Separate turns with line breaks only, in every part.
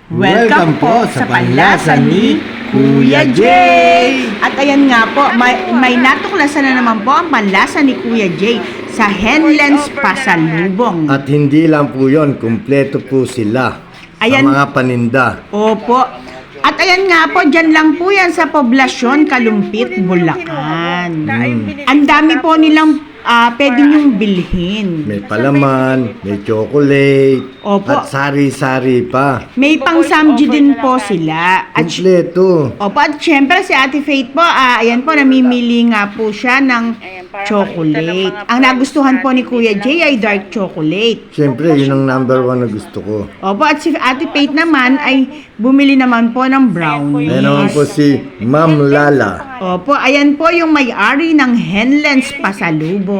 Welcome po sa Panlasa ni Kuya Jay! At ayan nga po, may natuklasan na naman po ang panlasa ni Kuya Jay sa Henlens Pasalubong.
At hindi lang po yun, kumpleto po sila
Ayan.
sa mga paninda.
Opo. At ayan nga po, dyan lang po yan sa poblasyon Kalumpit, Bulacan. Ang dami po nilang pwede nyong bilhin.
May palaman, may chocolate,
Opo.
at sari-sari pa.
May pang-samji din po sila. At
Kumpleto.
opo, at syempre si Ate Faith po, ayan po, namimili nga po siya ng chocolate. Ang nagustuhan po ni Kuya Jay ay dark chocolate.
Siyempre, yun ang number one na gusto ko.
Opo, at si Ate Faith naman ay bumili naman po ng brownies.
Ayan naman po si Ma'am Lala.
Opo, ayan po yung may-ari ng Henlens Pasalubong.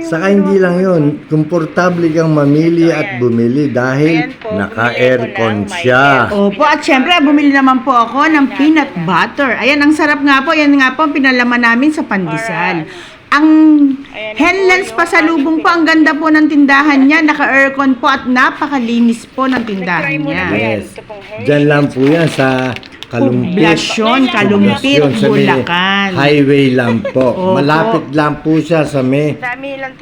Saka hindi lang yun, komportable kang mamili at bumili dahil naka-aircon siya.
Opo, at syempre bumili naman po ako ng peanut butter. Ayan, ang sarap nga po. Ayan nga po ang pinalaman namin sa pandesal. Ang Henlens Pasalubong po, ang ganda po ng tindahan niya. Naka-aircon po at napakalinis po ng tindahan niya.
Yes. Diyan lang po yan sa Kalumpit.
Poblasyon, Kalumpit,
Poblasyon, sa may
Bulacan.
highway lang po.
Opo.
Malapit lang po siya sa may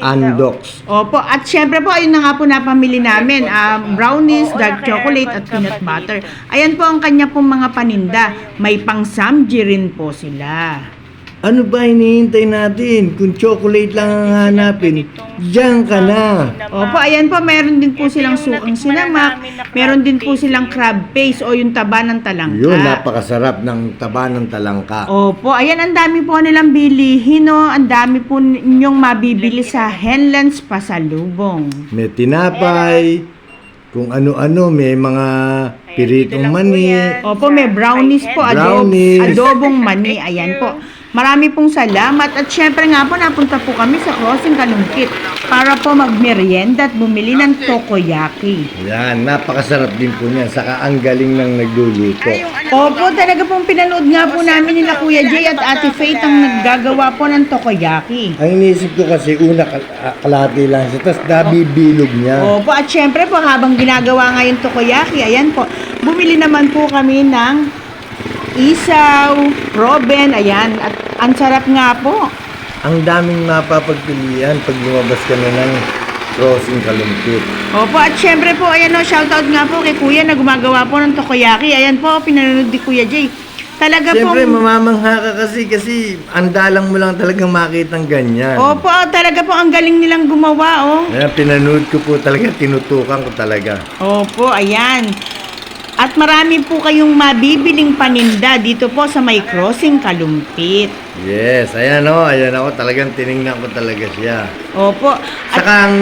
Andox.
Opo, at syempre po, ayun na nga po napamili namin. Brownies, dark chocolate, at peanut butter. Ayan po ang kanya pong mga paninda. May pang-samji rin po sila.
Ano ba hinihintay natin? Kung chocolate lang ang hanapin, diyan ka na.
Opo, ayan po, meron din po silang sukang sinamak. Meron din po silang crab paste o yung taba ng talangka.
Yun, napakasarap ng taba ng talangka.
Opo, ayan, ang dami po nilang bilihin, no? Ang dami po ninyong mabibili sa Henlens Pasalubong.
May tinapay, kung ano-ano, may mga piritong mani.
Opo, may brownies po,
Brownies.
adobong mani, ayan po. Marami pong salamat at syempre nga po napunta po kami sa Crossing Kalumpit para po magmerienda at bumili ng tokoyaki.
Yan, napakasarap din po niyan. Saka ang galing ng nagluluto.
Opo, talaga pong pinanood nga po namin nila Kuya Jay at Ate Faith ang naggagawa po ng tokoyaki.
Ang iniisip ko kasi una kalahati lang siya, tapos nabibilog niya.
Opo, at syempre po habang ginagawa nga yung tokoyaki, ayan po, bumili naman po kami ng isaw, proben, ayan, at ang sarap nga po.
Ang daming mapapagpilian pag lumabas ka na ng Crossing Kalumpit.
Opo, at syempre po, ayan o, shoutout nga po kay Kuya na gumagawa po ng tokoyaki. Ayan po, pinanood ni Kuya Jay. Talaga
Siyempre,
po.
mamamangha ka kasi andalang mo lang talagang makita ng ganyan.
Opo, talaga po, ang galing nilang gumawa, oh.
Ayan, pinanood ko po talaga, tinutukan ko talaga.
Opo, ayan. At marami po kayong mabibiling paninda dito po sa may Crossing Kalumpit.
Yes, ayan ako, talagang tiningnan ko talaga siya.
Opo.
Saka ang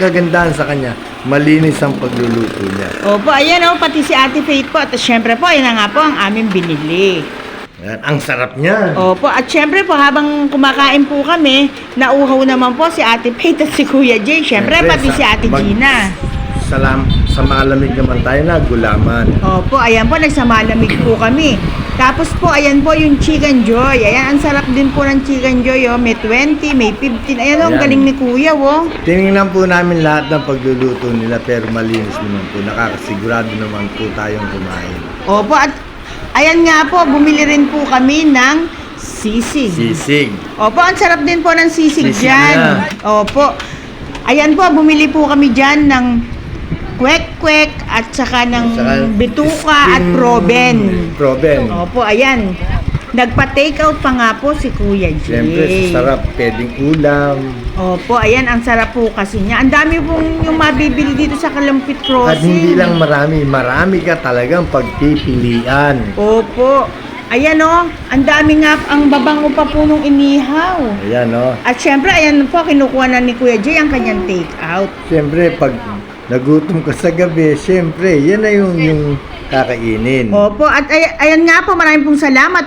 kagandahan sa kanya, malinis ang pagluluto niya.
Opo, ayan o, pati si Ate Faith po. At syempre po, ayan na nga po ang aming binili.
Ayan, ang sarap niya.
Opo, at syempre po, habang kumakain po kami, nauhaw naman po si Ate Faith at si Kuya Jay. Syempre, pati si Ate Gina.
Sa malamig naman tayo na, gulaman.
Opo, ayan po, nagsamalamig po kami. Tapos po, ayan po yung Chicken Joy. Ayan, ang sarap din po ng Chicken Joy, oh. May 20, may 15. Ayan, oh, ang
Ayan.
galing ni Kuya, oh.
Tinignan po namin lahat ng pagluluto nila pero malinis naman po. Nakakasigurado naman po tayong kumain.
Opo, at ayan nga po, bumili rin po kami ng sisig.
Sisig.
Opo, ang sarap din po ng sisig
Sisig
dyan.
na.
Opo. Ayan po, bumili po kami dyan ng kwek-kwek at saka ng bituka at proben.
Proben.
Opo, ayan. Nagpa-take out pa nga po si Kuya Jay.
Siyempre, sarap. Pwedeng ulam.
Opo, ayan, ang sarap po kasi niya. Ang dami pong yung mabibili dito sa Kalumpit
At
Crossing.
hindi lang marami ka talagang pagpipilian.
Opo. Ayan o, ang dami nga, ang babango pa po nung inihaw.
Ayan, no?
At syempre, ayan po, kinukuha na ni Kuya Jay ang kanyang take out.
Siyempre, pag nagutom ka sa gabi, siyempre, yan na yung kakainin.
Opo, at ayan nga po, maraming pong salamat